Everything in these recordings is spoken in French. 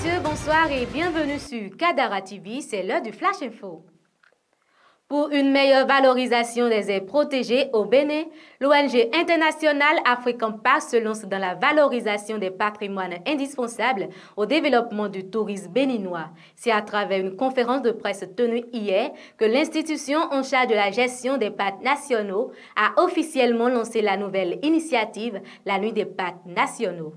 messieurs, bonsoir et bienvenue sur Kadara TV, c'est l'heure du Flash Info. Pour une meilleure valorisation des aires protégées au Bénin, l'ONG internationale African Park se lance dans la valorisation des patrimoines indispensables au développement du tourisme béninois. C'est à travers une conférence de presse tenue hier que l'institution en charge de la gestion des parcs nationaux a officiellement lancé la nouvelle initiative, la Nuit des parcs nationaux.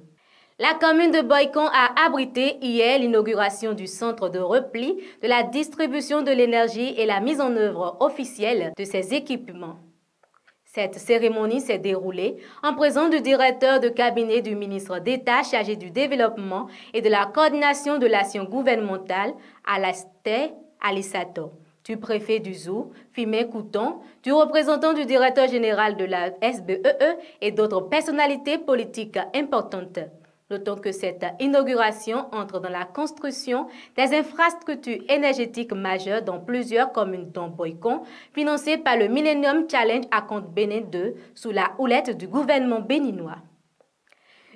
La commune de Boycon a abrité hier l'inauguration du centre de repli, de la distribution de l'énergie et la mise en œuvre officielle de ces équipements. Cette cérémonie s'est déroulée en présence du directeur de cabinet du ministre d'État chargé du développement et de la coordination de l'action gouvernementale, Alastair Alissato, du préfet du Zou, Fimé Couton, du représentant du directeur général de la SBEE et d'autres personnalités politiques importantes. Notons que cette inauguration entre dans la construction des infrastructures énergétiques majeures dans plusieurs communes dont Boycon, financées par le Millennium Challenge à compte Bénin 2 sous la houlette du gouvernement béninois.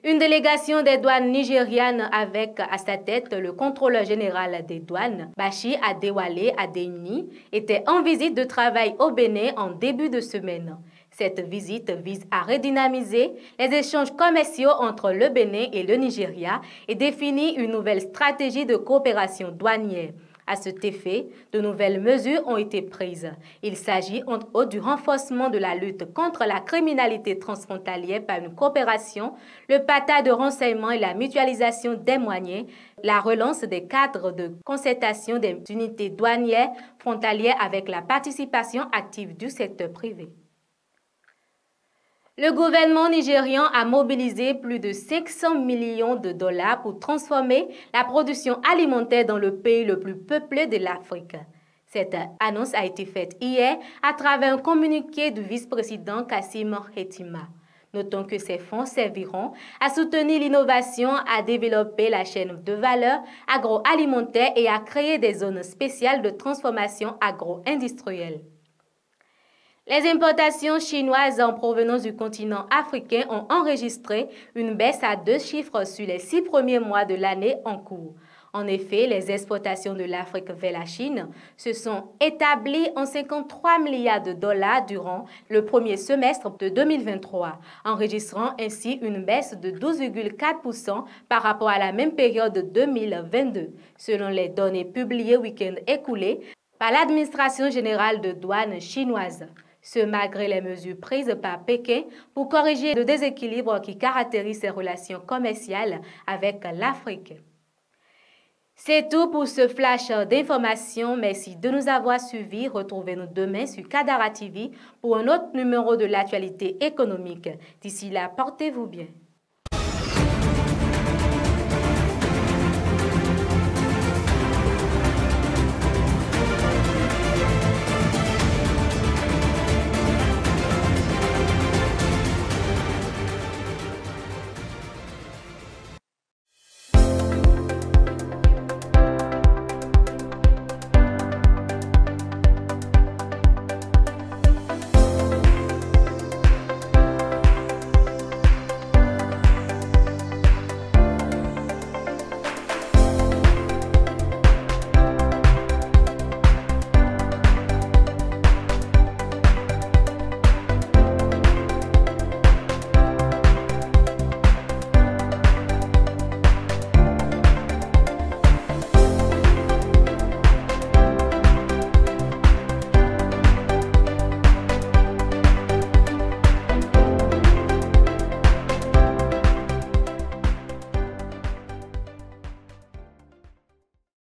Une délégation des douanes nigérianes avec à sa tête le contrôleur général des douanes, Bachir Adewale Adeyini, était en visite de travail au Bénin en début de semaine. Cette visite vise à redynamiser les échanges commerciaux entre le Bénin et le Nigeria et définir une nouvelle stratégie de coopération douanière. À cet effet, de nouvelles mesures ont été prises. Il s'agit entre autres du renforcement de la lutte contre la criminalité transfrontalière par une coopération, le partage de renseignements et la mutualisation des moyens, la relance des cadres de concertation des unités douanières frontalières avec la participation active du secteur privé. Le gouvernement nigérian a mobilisé plus de 500 millions de dollars pour transformer la production alimentaire dans le pays le plus peuplé de l'Afrique. Cette annonce a été faite hier à travers un communiqué du vice-président Kassim Hettima. Notons que ces fonds serviront à soutenir l'innovation, à développer la chaîne de valeur agroalimentaire et à créer des zones spéciales de transformation agro-industrielle. Les importations chinoises en provenance du continent africain ont enregistré une baisse à 2 chiffres sur les 6 premiers mois de l'année en cours. En effet, les exportations de l'Afrique vers la Chine se sont établies en 53 milliards de dollars durant le premier semestre de 2023, enregistrant ainsi une baisse de 12,4% par rapport à la même période de 2022, selon les données publiées week-end écoulé par l'administration générale de douane chinoise. Ce malgré les mesures prises par Pékin pour corriger le déséquilibre qui caractérise ses relations commerciales avec l'Afrique. C'est tout pour ce flash d'information. Merci de nous avoir suivis. Retrouvez-nous demain sur Kadara TV pour un autre numéro de l'actualité économique. D'ici là, portez-vous bien.